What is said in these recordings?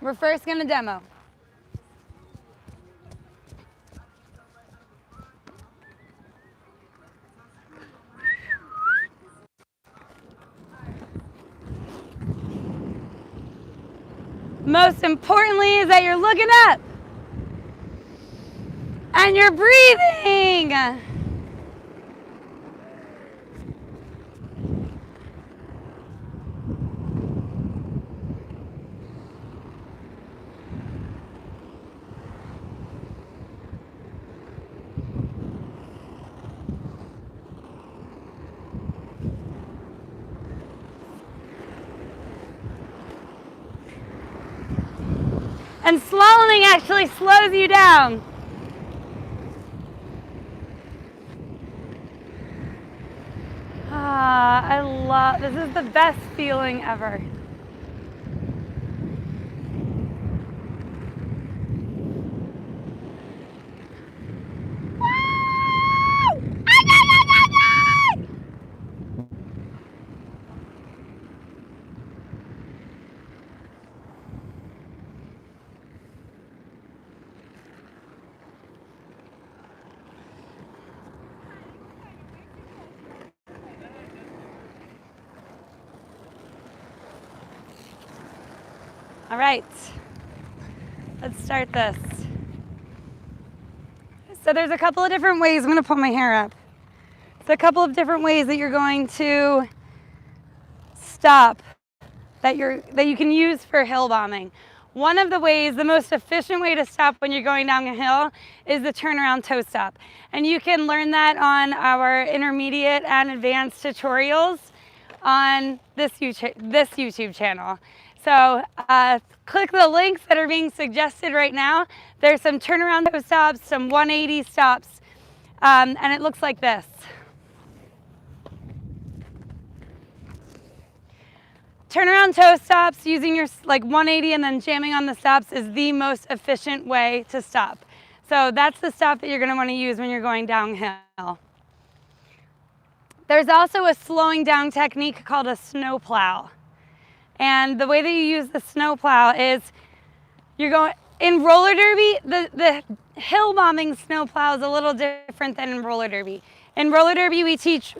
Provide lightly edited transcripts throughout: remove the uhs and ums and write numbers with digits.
We're first gonna demo. Most importantly is that you're looking up and you're breathing. And slaloming actually slows you down. I love, this is the best feeling ever. All right, let's start this. So there's a couple of different ways. I'm going to pull my hair up. There's a couple of different ways that you're going to stop that you can use for hill bombing. One of the ways, the most efficient way to stop when you're going down a hill is the turnaround toe stop. And you can learn that on our intermediate and advanced tutorials on this YouTube channel. So click the links that are being suggested right now. There's some turnaround toe stops, some 180 stops, and it looks like this. Turnaround toe stops using your 180 and then jamming on the stops is the most efficient way to stop. So that's the stop that you're going to want to use when you're going downhill. There's also a slowing down technique called a snow plow. And the way that you use the snow plow is you're going, in roller derby, the hill bombing snow plow is a little different than in roller derby. In roller derby, we teach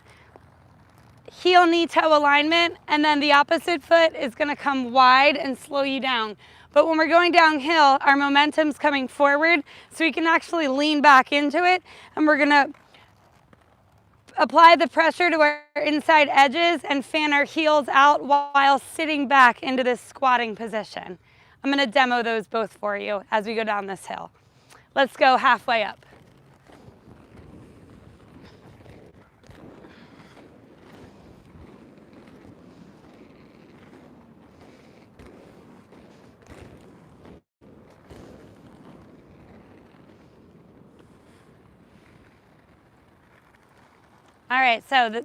heel, knee, toe alignment, and then the opposite foot is gonna come wide and slow you down. But when we're going downhill, our momentum's coming forward, so we can actually lean back into it, and we're gonna apply the pressure to our inside edges and fan our heels out while sitting back into this squatting position. I'm gonna demo those both for you as we go down this hill. Let's go halfway up. All right, so I'm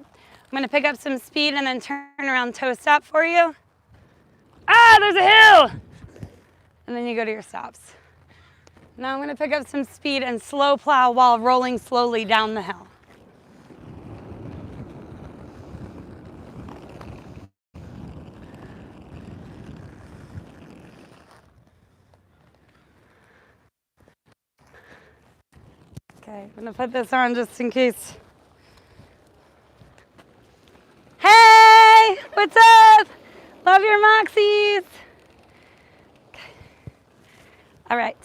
gonna pick up some speed and then turn around toe stop for you. Ah, there's a hill! And then you go to your stops. Now I'm gonna pick up some speed and slow plow while rolling slowly down the hill. Okay, I'm gonna put this on just in case. Hey, what's up? Love your Moxis. Okay. All right.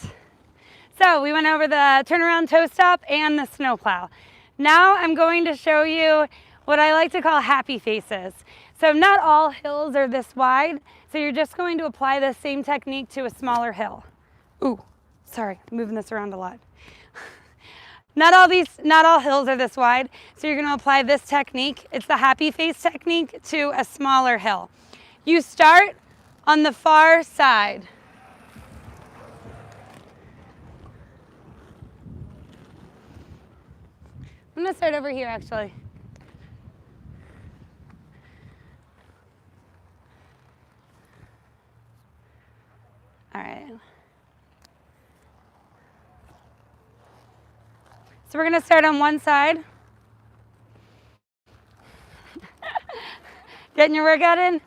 So we went over the turnaround toe stop and the snow plow. Now I'm going to show you what I like to call happy faces. So not all hills are this wide, so you're just going to apply the same technique to a smaller hill. Ooh, sorry, I'm moving this around a lot. Not all hills are this wide, so you're gonna apply this technique. It's the happy face technique to a smaller hill. You start on the far side. I'm gonna start over here actually. All right. So we're gonna start on one side. Getting your workout in?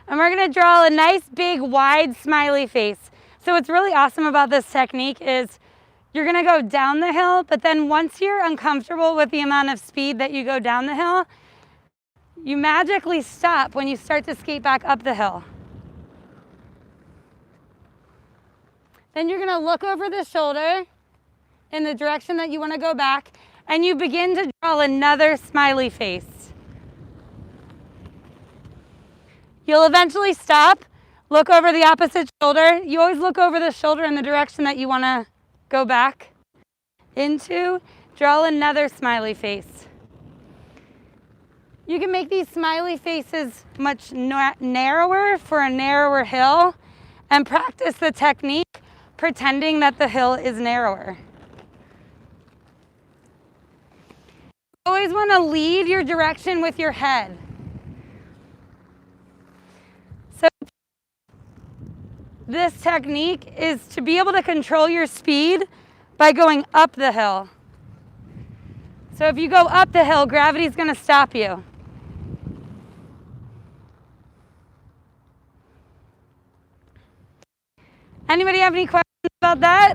And we're gonna draw a nice, big, wide, smiley face. So what's really awesome about this technique is you're gonna go down the hill, but then once you're uncomfortable with the amount of speed that you go down the hill, you magically stop when you start to skate back up the hill. Then you're gonna look over the shoulder in the direction that you wanna go back, and you begin to draw another smiley face. You'll eventually stop, look over the opposite shoulder. You always look over the shoulder in the direction that you wanna go back into, draw another smiley face. You can make these smiley faces much narrower for a narrower hill and practice the technique pretending that the hill is narrower. You always want to lead your direction with your head. So this technique is to be able to control your speed by going up the hill. So if you go up the hill, gravity is going to stop you. Anybody have any questions about that?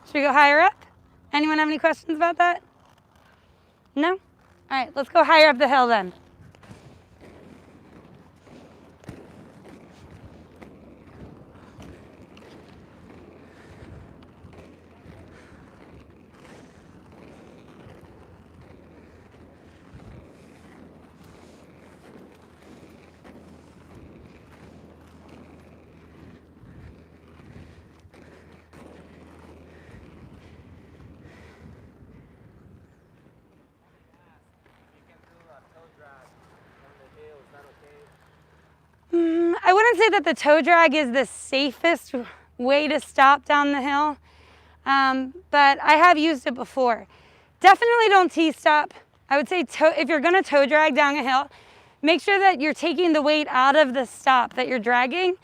Should we go higher up? Anyone have any questions about that? No? All right, let's go higher up the hill then. I wouldn't say that the toe drag is the safest way to stop down the hill, but I have used it before. Definitely don't T-stop. I would say if you're gonna toe drag down a hill, make sure that you're taking the weight out of the stop that you're dragging.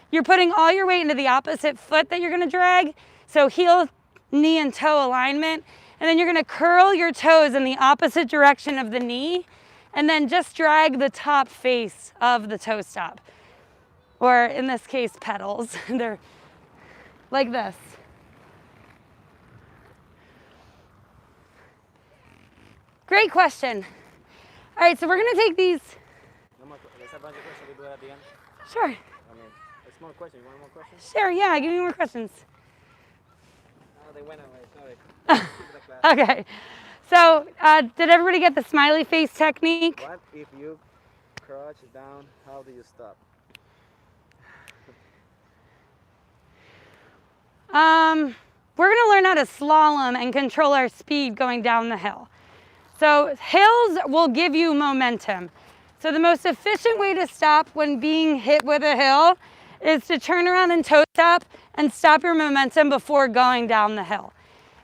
You're putting all your weight into the opposite foot that you're gonna drag, so heel, knee, and toe alignment, and then you're gonna curl your toes in the opposite direction of the knee, and then just drag the top face of the toe stop. Or in this case, pedals. They're like this. Great question. All right, so we're gonna take these. Sure. A small question. You want more questions? Sure, yeah, give me more questions. No, they went away, sorry. Okay, so did everybody get the smiley face technique? What if you crouch down, how do you stop? We're gonna learn how to slalom and control our speed going down the hill. So hills will give you momentum. So the most efficient way to stop when being hit with a hill is to turn around and toe stop and stop your momentum before going down the hill.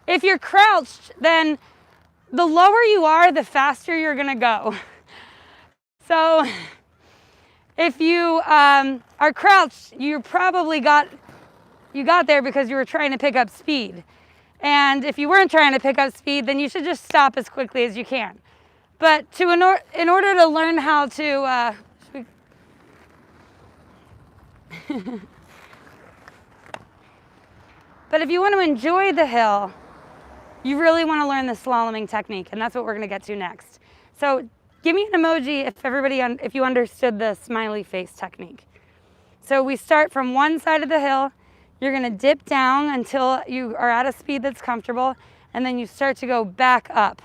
If you're crouched, then the lower you are, the faster you're gonna go. So if you are crouched, you probably got there because you were trying to pick up speed. And if you weren't trying to pick up speed, then you should just stop as quickly as you can. But in order to learn how to, but if you want to enjoy the hill, you really want to learn the slaloming technique, and that's what we're going to get to next. So give me an emoji if you understood the smiley face technique. So we start from one side of the hill. You're gonna dip down until you are at a speed that's comfortable, and then you start to go back up.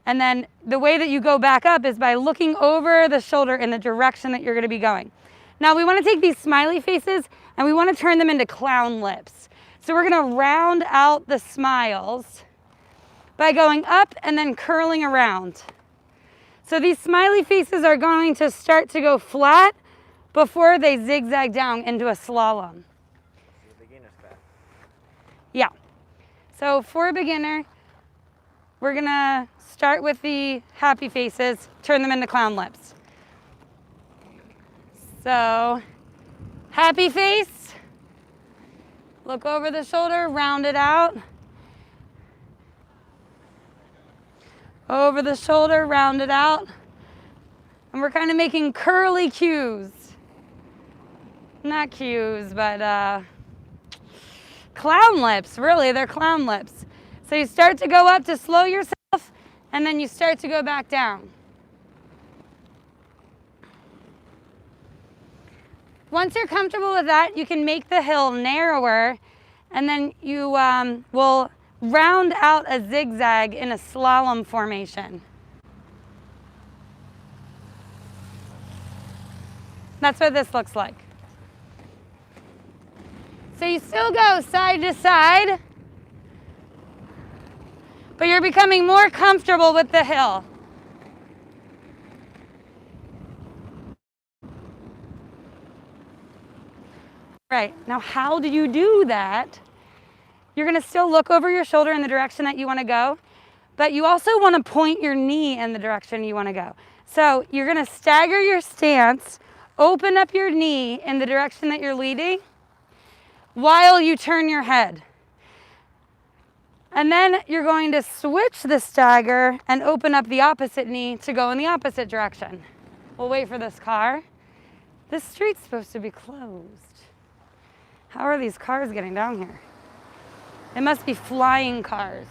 And then the way that you go back up is by looking over the shoulder in the direction that you're gonna be going. Now we wanna take these smiley faces and we wanna turn them into clown lips. So we're gonna round out the smiles by going up and then curling around. So these smiley faces are going to start to go flat before they zigzag down into a slalom. Yeah. So for a beginner, we're gonna start with the happy faces, turn them into clown lips. So, happy face, look over the shoulder, round it out. over the shoulder, round it out. And we're kind of making curly cues. Not cues, but clown lips, really, they're clown lips. So you start to go up to slow yourself, and then you start to go back down. Once you're comfortable with that, you can make the hill narrower, and then you will round out a zigzag in a slalom formation. That's what this looks like. So you still go side to side, but you're becoming more comfortable with the hill. Right, now how do you do that? You're gonna still look over your shoulder in the direction that you wanna go, but you also wanna point your knee in the direction you wanna go. So you're gonna stagger your stance, open up your knee in the direction that you're leading while you turn your head. And then you're going to switch the stagger and open up the opposite knee to go in the opposite direction. We'll wait for this car. This street's supposed to be closed. How are these cars getting down here? It must be flying cars.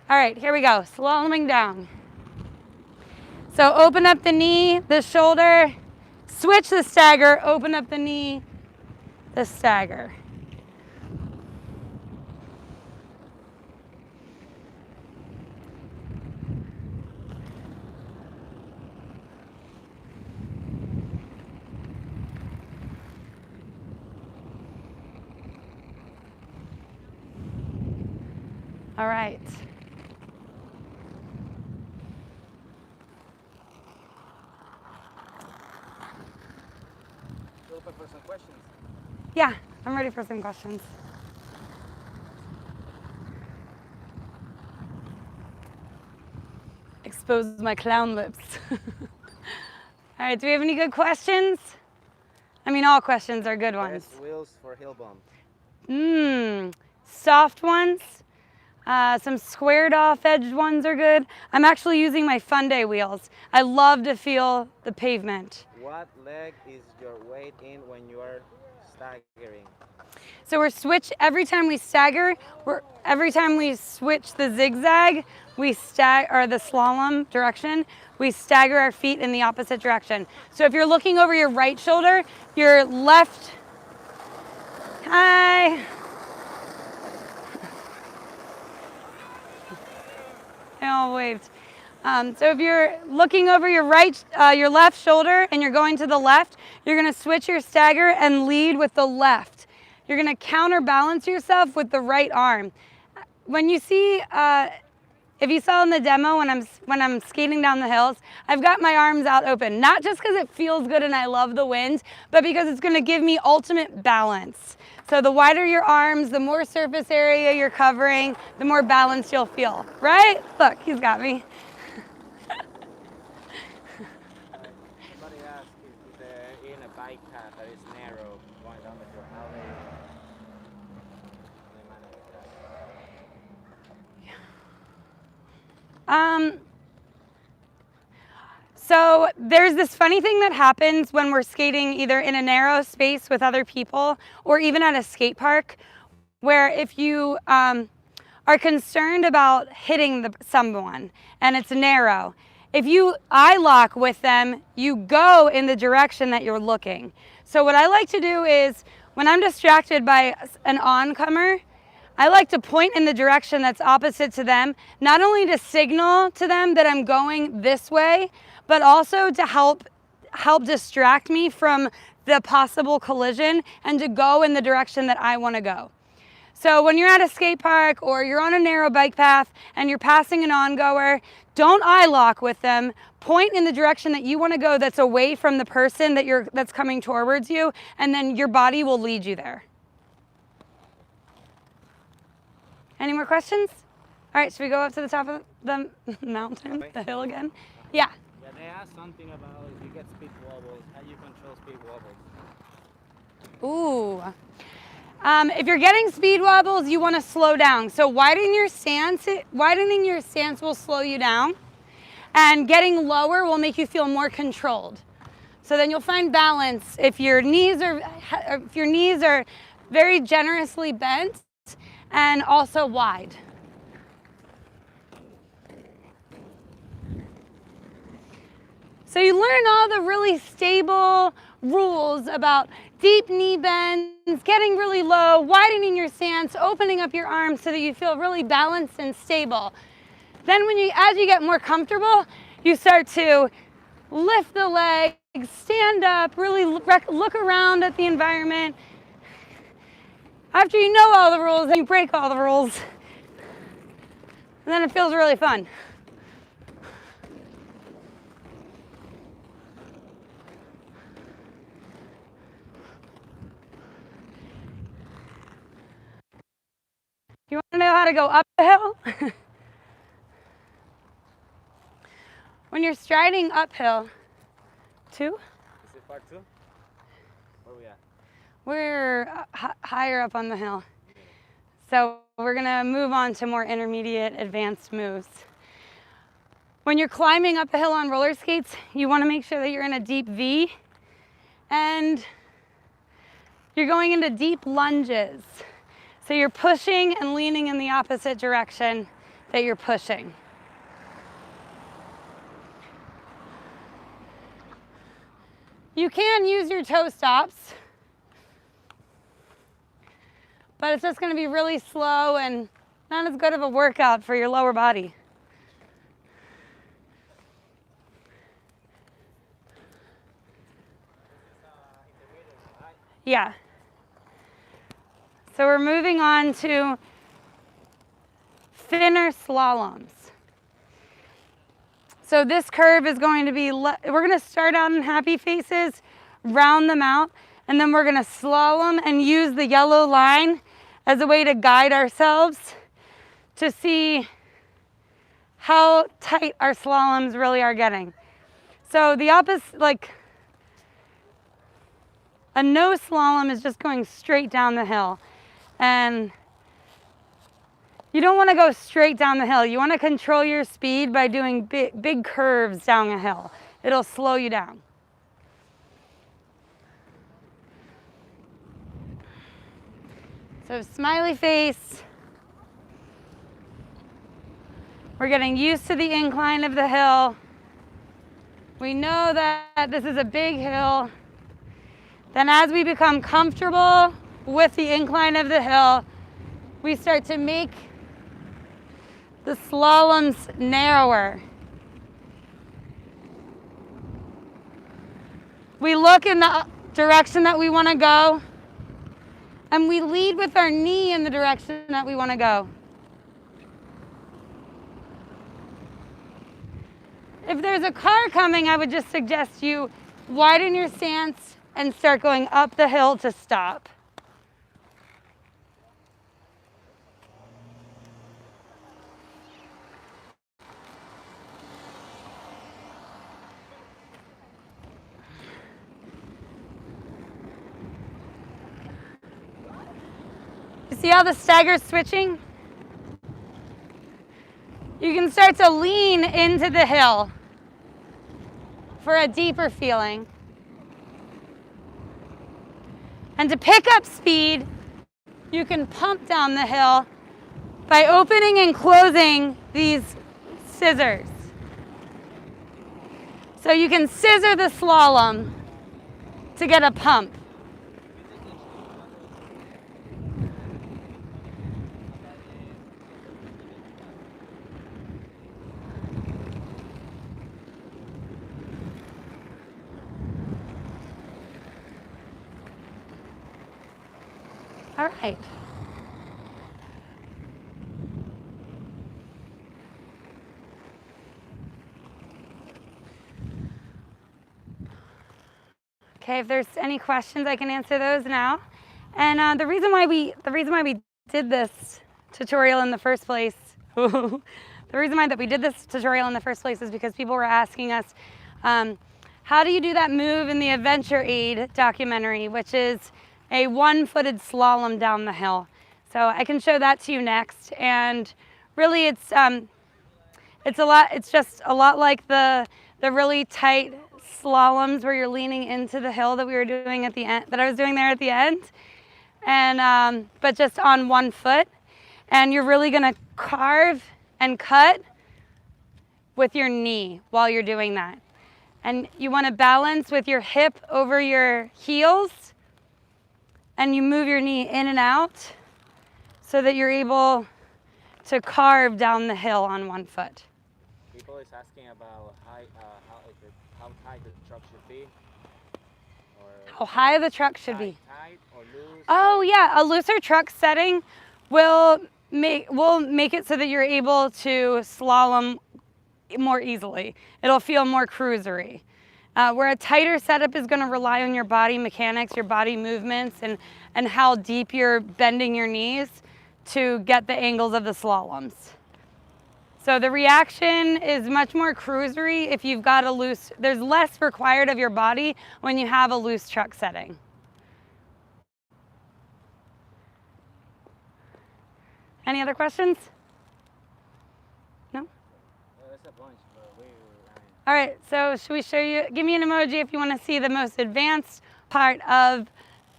All right, here we go, slaloming down. So open up the knee, the shoulder, switch the stagger, open up the knee, the stagger. All right. You open for some questions? Yeah, I'm ready for some questions. Expose my clown lips. All right, do we have any good questions? I mean, all questions are good ones. Best wheels for hill bump. Soft ones. Some squared off edged ones are good. I'm actually using my Fun Day wheels. I love to feel the pavement. What leg is your weight in when you are staggering? So we're switch every time we stagger. Every time we switch the zigzag, or the slalom direction, we stagger our feet in the opposite direction. So if you're looking over your right shoulder, your left. Hi. They all waved. So if you're looking over your left shoulder and you're going to the left, you're gonna switch your stagger and lead with the left. You're gonna counterbalance yourself with the right arm. When you see, if you saw in the demo when I'm skating down the hills, I've got my arms out open, not just because it feels good and I love the wind, but because it's gonna give me ultimate balance. So the wider your arms, the more surface area you're covering, the more balance you'll feel, right? Look, he's got me. Somebody asked if they're in a bike path that is narrow, going down the hill, how they manage that. So there's this funny thing that happens when we're skating either in a narrow space with other people or even at a skate park, where if you are concerned about hitting someone and it's narrow, if you eye lock with them, you go in the direction that you're looking. So what I like to do is when I'm distracted by an oncomer, I like to point in the direction that's opposite to them, not only to signal to them that I'm going this way, but also to help distract me from the possible collision and to go in the direction that I want to go. So when you're at a skate park or you're on a narrow bike path and you're passing an ongoer, don't eye lock with them. Point in the direction that you want to go that's away from the person that's coming towards you, and then your body will lead you there. Any more questions? All right, should we go up to the top of the mountain, the hill again? Yeah. Yeah, they asked something about if you get speed wobbles, how you control speed wobbles. Ooh. If you're getting speed wobbles, you want to slow down. So widening your stance will slow you down, and getting lower will make you feel more controlled. So then you'll find balance if your knees are very generously bent and also wide. So you learn all the really stable rules about deep knee bends, getting really low, widening your stance, opening up your arms so that you feel really balanced and stable. Then as you get more comfortable, you start to lift the legs, stand up, really look around at the environment. After you know all the rules, then you break all the rules. And then it feels really fun. You want to know how to go up the hill? When you're striding uphill, 2? Is it part 2? Where are we at? We're higher up on the hill. So we're gonna move on to more intermediate advanced moves. When you're climbing up a hill on roller skates, you wanna make sure that you're in a deep V, and you're going into deep lunges. So you're pushing and leaning in the opposite direction that you're pushing. You can use your toe stops, but it's just going to be really slow and not as good of a workout for your lower body. Yeah. So we're moving on to thinner slaloms. So this curve is going to be, we're going to start out in happy faces, round them out, and then we're going to slalom and use the yellow line as a way to guide ourselves to see how tight our slaloms really are getting. So the opposite, like a no slalom is just going straight down the hill. And you don't want to go straight down the hill. You want to control your speed by doing big curves down a hill. It'll slow you down. So smiley face. We're getting used to the incline of the hill. We know that this is a big hill. Then as we become comfortable with the incline of the hill, we start to make the slaloms narrower. We look in the direction that we want to go, and we lead with our knee in the direction that we want to go. If there's a car coming, I would just suggest you widen your stance and start going up the hill to stop. You see how the stagger's switching? You can start to lean into the hill for a deeper feeling. And to pick up speed, you can pump down the hill by opening and closing these scissors. So you can scissor the slalom to get a pump. All right. Okay, if there's any questions, I can answer those now. And the reason why we did this tutorial in the first place, is because people were asking us, how do you do that move in the Adventure Aid documentary, which is a one-footed slalom down the hill. So I can show that to you next. And really it's just a lot like the really tight slaloms where you're leaning into the hill that we were doing at the end, that I was doing there at the end. And but just on one foot. And you're really gonna carve and cut with your knee while you're doing that. And you wanna balance with your hip over your heels, and you move your knee in and out so that you're able to carve down the hill on one foot. People is asking about how tight the truck should be. Or How high the truck should be. Tight or loose? Oh yeah, a looser truck setting will make it so that you're able to slalom more easily. It'll feel more cruisery. Where a tighter setup is going to rely on your body mechanics, your body movements, and how deep you're bending your knees to get the angles of the slaloms. So the reaction is much more cruisery if you've got a loose, there's less required of your body when you have a loose truck setting. Any other questions? No? There's a bunch, but All right, so should we show you, give me an emoji if you want to see the most advanced part of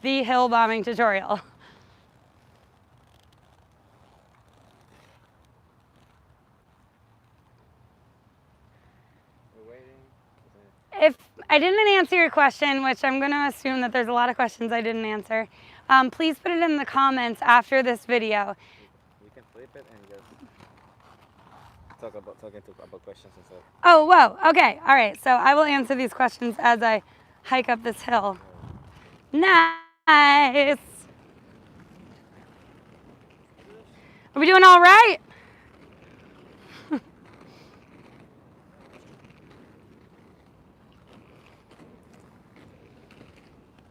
the hill bombing tutorial. we're waiting. If I didn't answer your question, which I'm going to assume that there's a lot of questions I didn't answer, please put it in the comments after this video. We can flip it and just talk about questions instead. Oh, whoa, okay, all right, so I will answer these questions as I hike up this hill. Nice. Are we doing all right?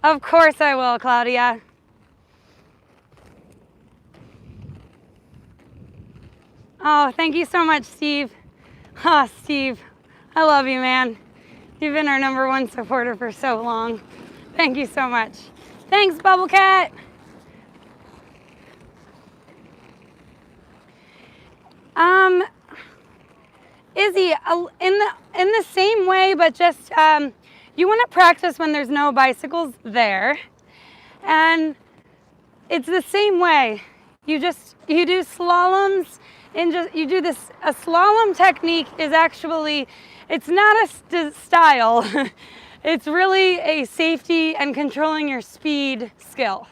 Of course I will, Claudia. Oh, thank you so much, Steve. Oh, Steve, I love you, man. You've been our #1 supporter for so long. Thank you so much. Thanks, Bubble Cat. Izzy, in the same way, but just you want to practice when there's no bicycles there, and it's the same way. You do slaloms, and you do this. A slalom technique is actually, it's not a style. It's really a safety and controlling your speed skill.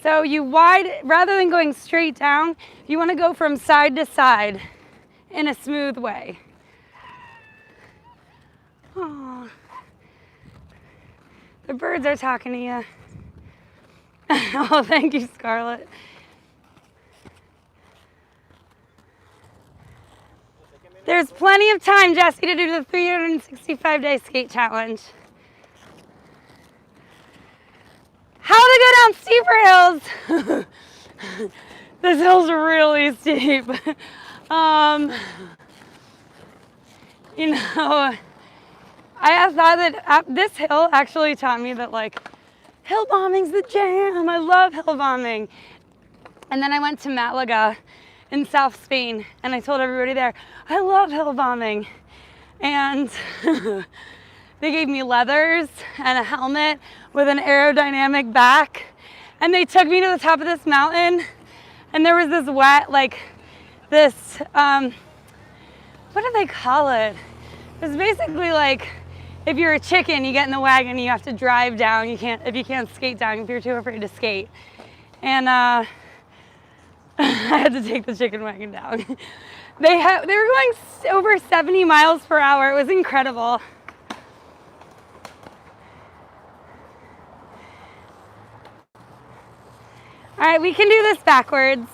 So rather than going straight down, you want to go from side to side in a smooth way. Oh, the birds are talking to you. Oh, thank you, Scarlett. There's plenty of time, Jesse, to do the 365-day skate challenge. How to go down steeper hills. This hill's really steep. You know, I have thought that this hill actually taught me that, like, hill bombing's the jam. I love hill bombing. And then I went to Malaga in South Spain, and I told everybody there, I love hill bombing. And they gave me leathers and a helmet with an aerodynamic back. And they took me to the top of this mountain, and there was this what do they call it? It's basically like, if you're a chicken, you get in the wagon and you have to drive down. If you can't skate down, if you're too afraid to skate. And I had to take the chicken wagon down. They were going over 70 miles per hour. It was incredible. All right, we can do this backwards.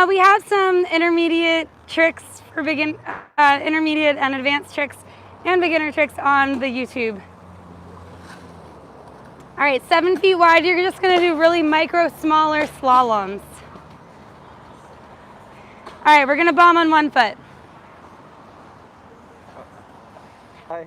We have some intermediate tricks for intermediate and advanced tricks and beginner tricks on the YouTube. All right, 7 feet wide, you're just gonna do really smaller slaloms. All right, we're gonna bomb on one foot. Hi.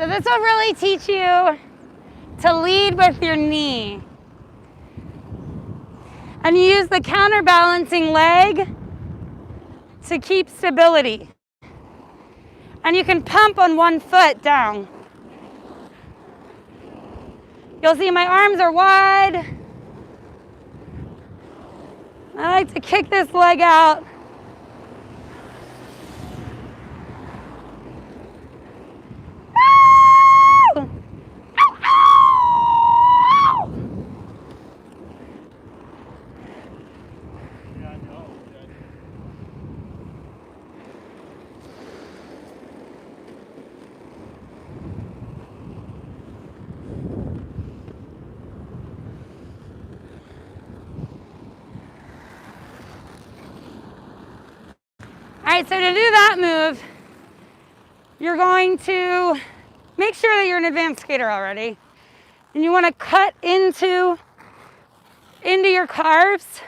So this will really teach you to lead with your knee. And you use the counterbalancing leg to keep stability. And you can pump on one foot down. You'll see my arms are wide. I like to kick this leg out. All right, so to do that move, you're going to make sure that you're an advanced skater already. And you want to cut into your calves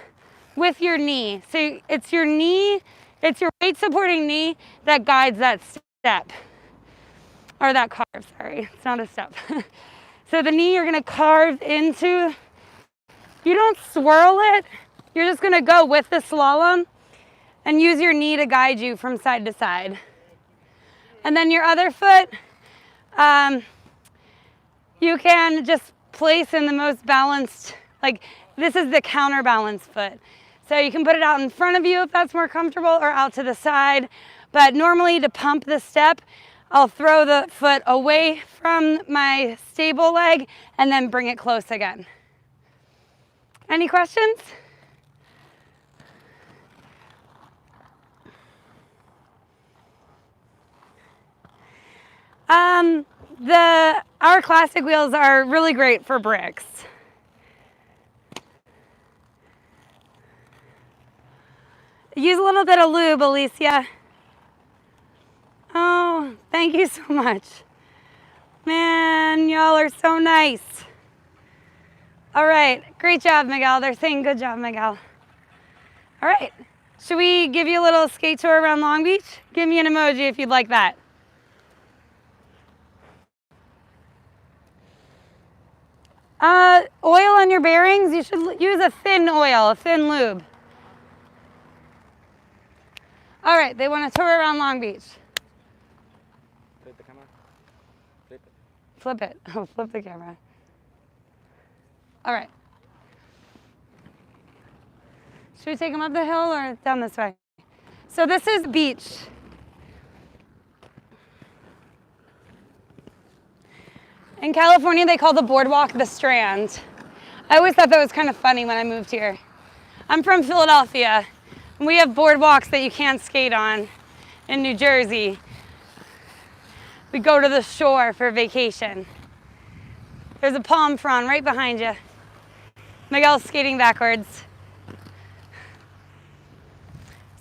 with your knee. So it's your knee, it's your weight supporting knee that guides that step. Or that carve, sorry, it's not a step. So the knee you're going to carve into, you don't swirl it, you're just going to go with the slalom and use your knee to guide you from side to side. And then your other foot, you can just place in the most balanced, like this is the counterbalance foot. So you can put it out in front of you if that's more comfortable, or out to the side. But normally to pump the step, I'll throw the foot away from my stable leg and then bring it close again. Any questions? Our classic wheels are really great for bricks. Use a little bit of lube, Alicia. Oh, thank you so much. Man, y'all are so nice. All right, great job, Miguel. They're saying good job, Miguel. All right, should we give you a little skate tour around Long Beach? Give me an emoji if you'd like that. Oil on your bearings, you should use a thin oil, a thin lube. All right, they want to tour around Long Beach. Flip the camera. Flip it. Flip it. Oh, flip the camera. All right. Should we take them up the hill or down this way? So this is beach. In California, they call the boardwalk the Strand. I always thought that was kind of funny when I moved here. I'm from Philadelphia, and we have boardwalks that you can't skate on in New Jersey. We go to the shore for vacation. There's a palm frond right behind you. Miguel's skating backwards.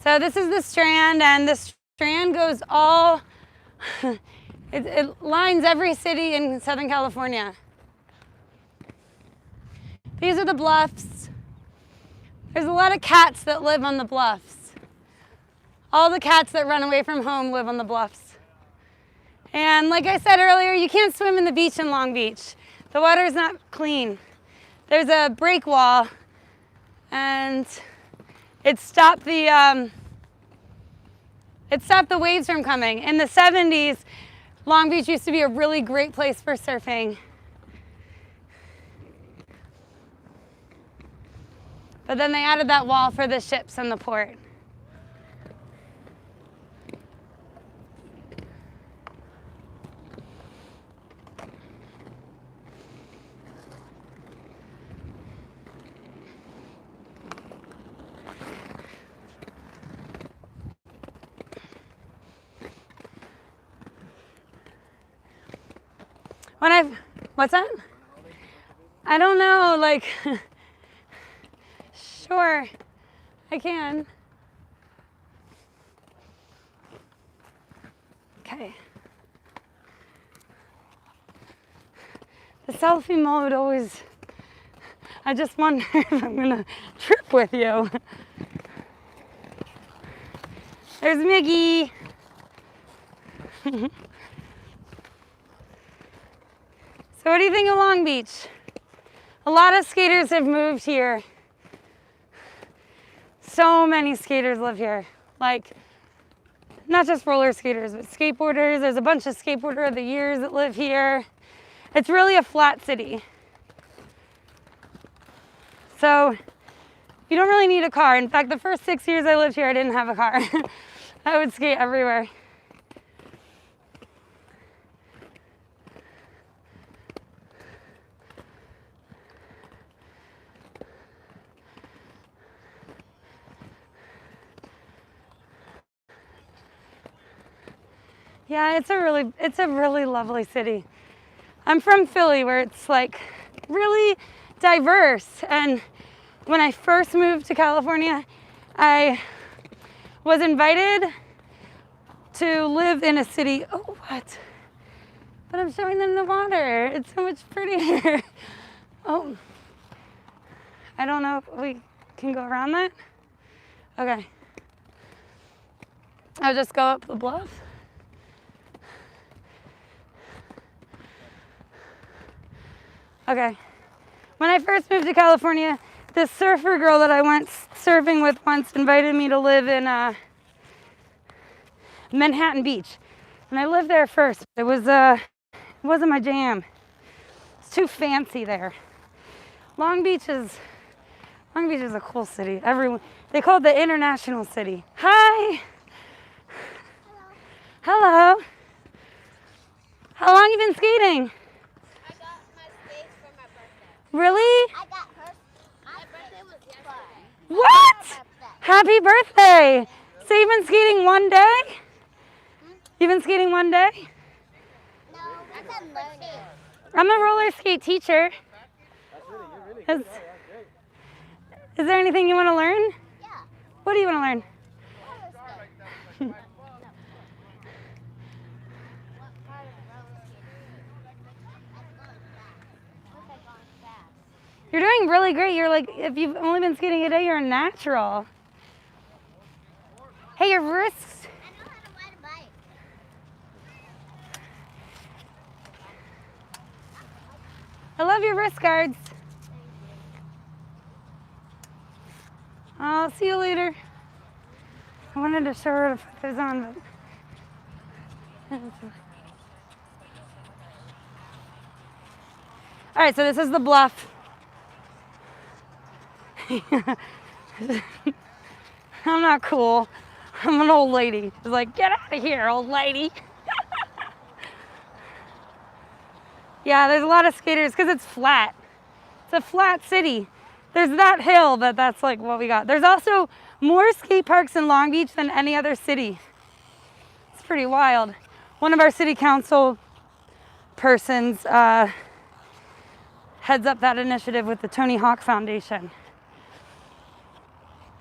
So this is the Strand, and the Strand goes all, it lines every city in Southern California. These are the bluffs. There's a lot of cats that live on the bluffs. All the cats that run away from home live on the bluffs. And like I said earlier, you can't swim in the beach in Long Beach. The water is not clean. There's a break wall, and it stopped the waves from coming. In the 70s, Long Beach used to be a really great place for surfing. But then they added that wall for the ships and the port. What's that? I don't know, like, sure, I can. Okay. The selfie mode always, I just wonder if I'm gonna trip with you. There's Miggy. So what do you think of Long Beach? A lot of skaters have moved here. So many skaters live here. Like, not just roller skaters, but skateboarders. There's a bunch of skateboarder of the years that live here. It's really a flat city. So you don't really need a car. In fact, the first 6 years I lived here, I didn't have a car. I would skate everywhere. Yeah, it's a really lovely city. I'm from Philly, where it's like really diverse. And when I first moved to California, I was invited to live in a city. Oh, what? But I'm showing them the water. It's so much prettier. Oh, I don't know if we can go around that. Okay. I'll just go up the bluff. Okay. When I first moved to California, this surfer girl that I went surfing with once invited me to live in Manhattan Beach. And I lived there first. It wasn't my jam. It's too fancy there. Long Beach is a cool city. They call it the international city. Hi. Hello. How long you been skating? Really? I got her. My birthday was yesterday. What? Happy birthday. So you've been skating one day? You've been skating one day? No, I'm learning. I'm a roller skate teacher. Is there anything you want to learn? Yeah. What do you want to learn? What part of roller skating? You're doing really great. You're like, if you've only been skating a day, you're a natural. Hey, your wrists. I know how to ride a bike. I love your wrist guards. I'll see you later. I wanted to show her to put those on, but. All right, so this is the bluff. I'm not cool. I'm an old lady. She's like, get out of here, old lady. Yeah, there's a lot of skaters because it's flat. It's a flat city. There's that hill, but that's like what we got. There's also more skate parks in Long Beach than any other city. It's pretty wild. One of our city council persons heads up that initiative with the Tony Hawk Foundation.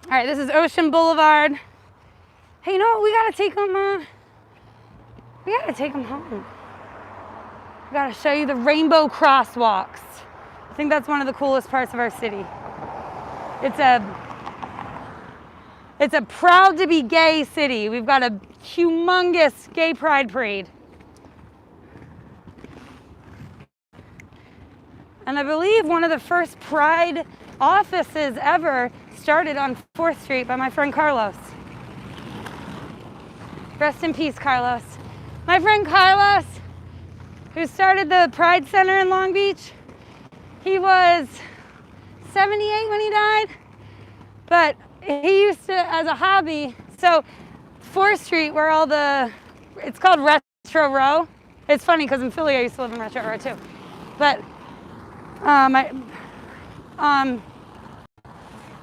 All right, this is Ocean Boulevard. Hey, you know what? We gotta take them home. We gotta show you the rainbow crosswalks. I think that's one of the coolest parts of our city. It's a proud to be gay city. We've got a humongous gay pride parade. And I believe one of the first pride offices ever started on 4th Street by my friend Carlos. Rest in peace, Carlos. My friend Carlos, who started the Pride Center in Long Beach, he was 78 when he died, but he used to, as a hobby, so 4th Street, where it's called Retro Row. It's funny because in Philly I used to live in Retro Row too. But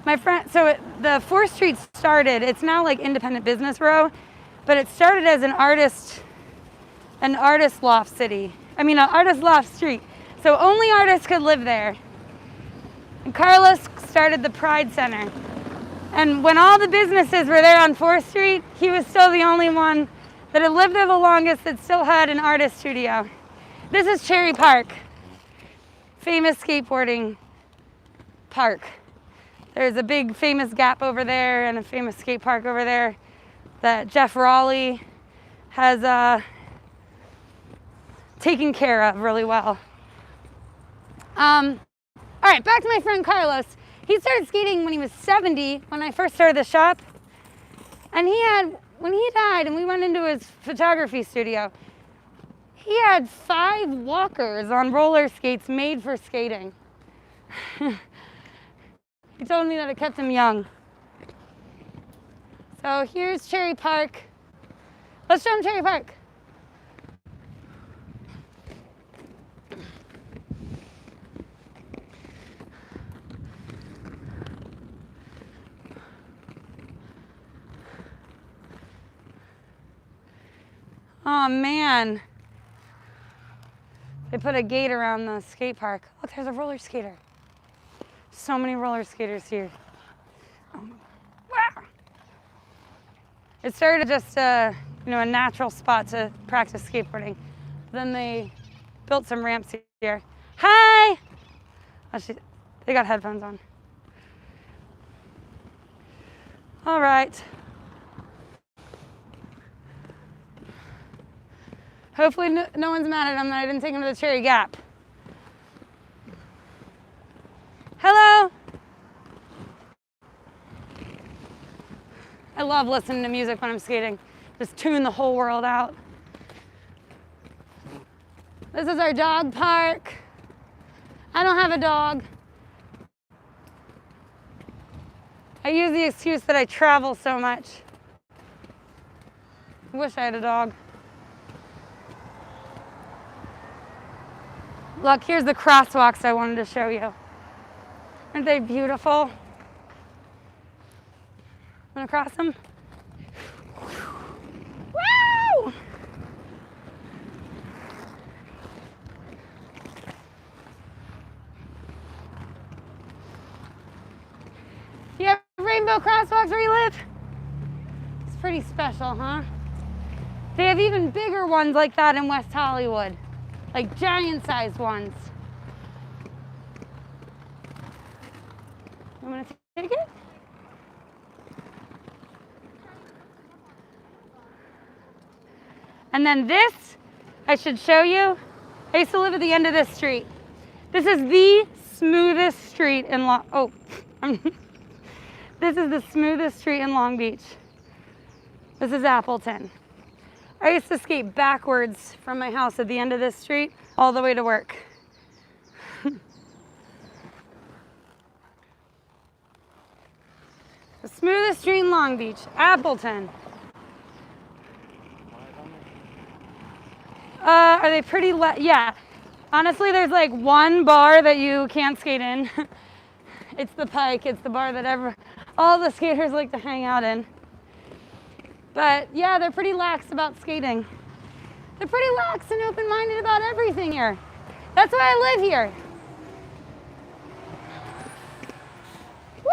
my friend, so the 4th Street started, it's now like Independent Business Row, but it started as an artist loft city. An artist loft street. So only artists could live there. And Carlos started the Pride Center. And when all the businesses were there on 4th Street, he was still the only one that had lived there the longest that still had an artist studio. This is Cherry Park, famous skateboarding park. There's a big famous Gap over there and a famous skate park over there that Jeff Raleigh has taken care of really well. All right, back to my friend Carlos. He started skating when he was 70, when I first started the shop. And when he died and we went into his photography studio, he had 5 walkers on roller skates made for skating. He told me that it kept him young. So here's Cherry Park. Let's show him Cherry Park. Oh man, they put a gate around the skate park. Look, there's a roller skater. So many roller skaters here. Wow. It started just a natural spot to practice skateboarding. Then they built some ramps here. Hi! Oh, they got headphones on. All right. Hopefully no one's mad at him that I didn't take him to the Cherry Gap. Hello. I love listening to music when I'm skating. Just tune the whole world out. This is our dog park. I don't have a dog. I use the excuse that I travel so much. I wish I had a dog. Look, here's the crosswalks I wanted to show you. Aren't they beautiful? Want to cross them? Woo! You have rainbow crosswalks where you live? It's pretty special, huh? They have even bigger ones like that in West Hollywood. Like giant-sized ones. You want to take it? And then this, I should show you. I used to live at the end of this street. This is the smoothest street in This is the smoothest street in Long Beach. This is Appleton. I used to skate backwards from my house at the end of this street all the way to work. The smoothest street in Long Beach, Appleton. Are they pretty yeah. Honestly, there's like one bar that you can't skate in. It's the Pike. It's the bar that all the skaters like to hang out in. But yeah, they're pretty lax about skating. They're pretty lax and open-minded about everything here. That's why I live here. Woo!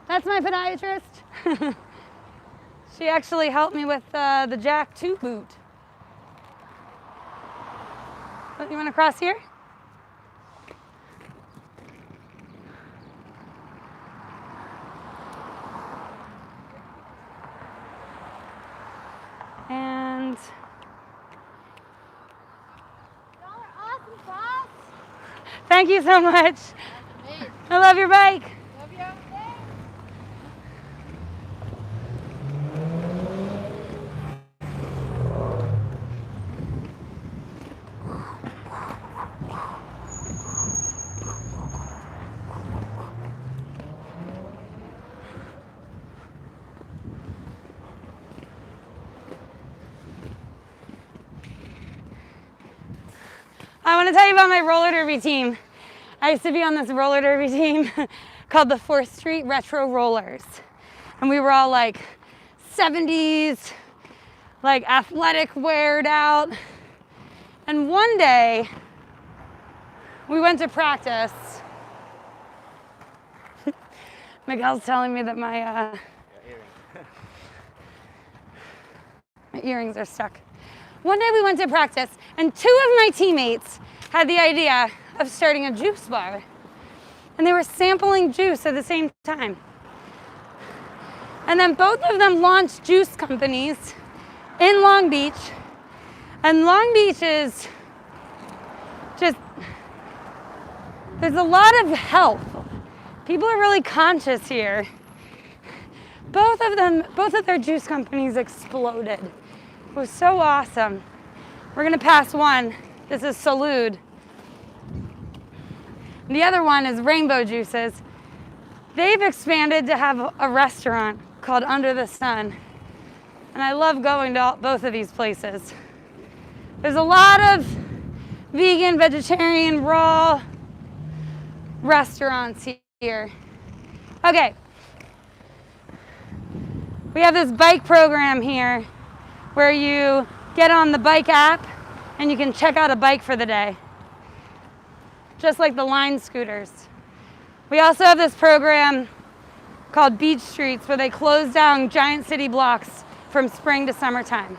That's my podiatrist. She actually helped me with the Jack 2 boot. You want to cross here? And Y'all are awesome, boss. thank you so much. I love your bike. Love you. I want to tell you about my roller derby team. I used to be on this roller derby team called the 4th Street Retro Rollers. And we were all like 70s, like athletic, weared out. And one day, we went to practice. Miguel's telling me that my earrings are stuck. one day we went to practice and 2 of my teammates had the idea of starting a juice bar. And they were sampling juice at the same time. And then both of them launched juice companies in Long Beach. And Long Beach is just, there's a lot of health. People are really conscious here. Both of their juice companies exploded. It was so awesome. We're gonna pass one. This is Salud. The other one is Rainbow Juices. They've expanded to have a restaurant called Under the Sun. And I love going to both of these places. There's a lot of vegan, vegetarian, raw restaurants here. Okay. We have this bike program here where you get on the bike app and you can check out a bike for the day. Just like the line scooters. We also have this program called Beach Streets where they close down giant city blocks from spring to summertime.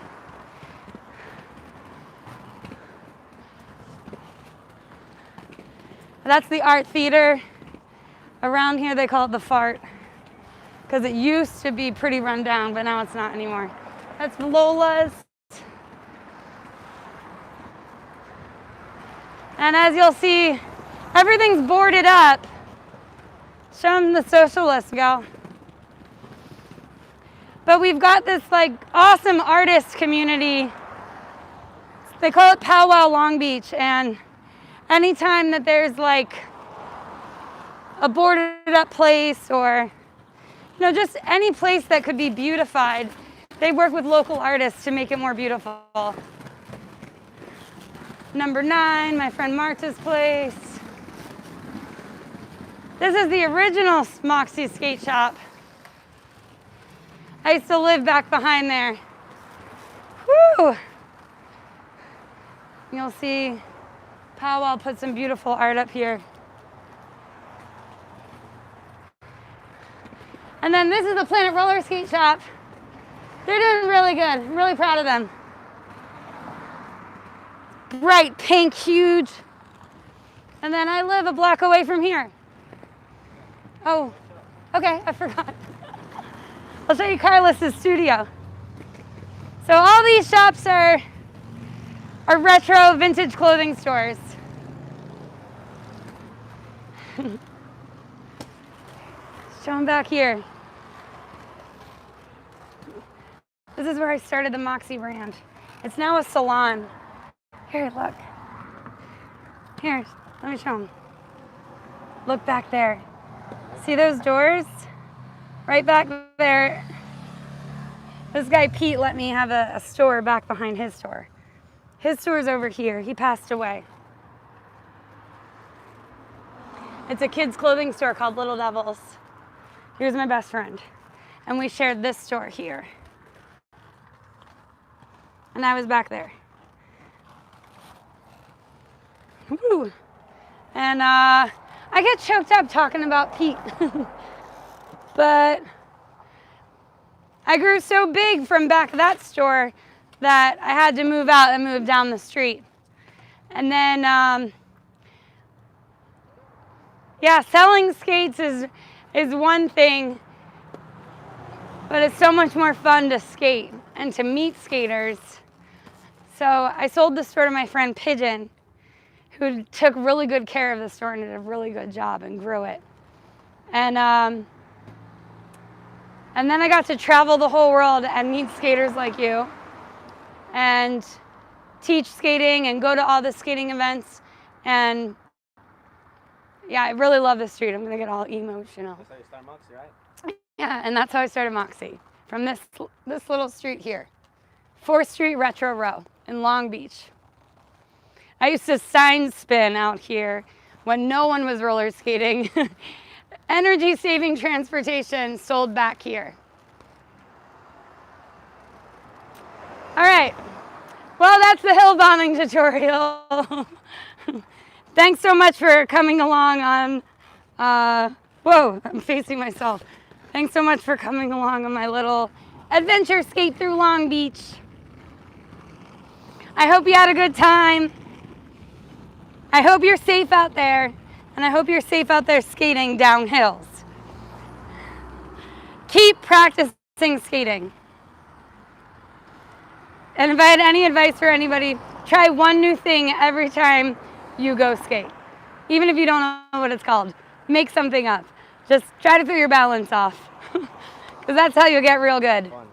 That's the art theater. Around here they call it the Fart because it used to be pretty run down, but now it's not anymore. That's Lola's. And as you'll see, everything's boarded up. Show them the socialist, gal. But we've got this like awesome artist community. They call it Powwow Long Beach. And anytime that there's like a boarded up place or, you know, just any place that could be beautified, they work with local artists to make it more beautiful. Number 9, my friend Marta's place. This is the original Moxi skate shop. I used to live back behind there. Woo! You'll see Powwow put some beautiful art up here. And then this is the Planet Roller Skate Shop. They're doing really good. I'm really proud of them. Bright pink, huge. And then I live a block away from here. Oh, okay, I forgot. I'll show you Carlos's studio. So all these shops are retro vintage clothing stores. Show them back here. This is where I started the Moxi brand. It's now a salon. Here, look. Here, let me show them. Look back there. See those doors? Right back there. This guy Pete let me have a store back behind his store. His store's over here. He passed away. It's a kids' clothing store called Little Devils. He was my best friend. And we shared this store here. And I was back there. Woo. And I get choked up talking about Pete. But I grew so big from back at that store that I had to move out and move down the street. And then, yeah, selling skates is one thing, but it's so much more fun to skate and to meet skaters. So I sold the store to my friend Pigeon, who took really good care of the store and did a really good job and grew it. And then I got to travel the whole world and meet skaters like you and teach skating and go to all the skating events. And yeah, I really love the street. I'm gonna get all emotional. That's how you start Moxi, right? Yeah, and that's how I started Moxi, from this little street here. 4th Street Retro Row in Long Beach. I used to sign spin out here when no one was roller skating. Energy saving transportation sold back here. All right, well, that's the hill bombing tutorial. Thanks so much for coming along on, whoa, I'm facing myself. Thanks so much for coming along on my little adventure skate through Long Beach. I hope you had a good time. I hope you're safe out there, and I hope you're safe out there skating down hills. Keep practicing skating. And if I had any advice for anybody, try one new thing every time you go skate. Even if you don't know what it's called, make something up. Just try to throw your balance off, because that's how you'll get real good. Fun.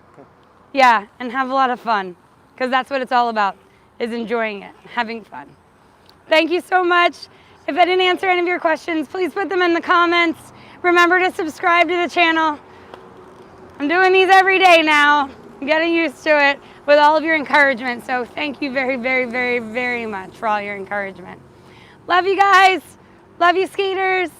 Yeah, and have a lot of fun, because that's what it's all about, is enjoying it, having fun. Thank you so much. If I didn't answer any of your questions, please put them in the comments. Remember to subscribe to the channel. I'm doing these every day now. I'm getting used to it with all of your encouragement. So thank you very, very, very, very much for all your encouragement. Love you guys. Love you, skaters.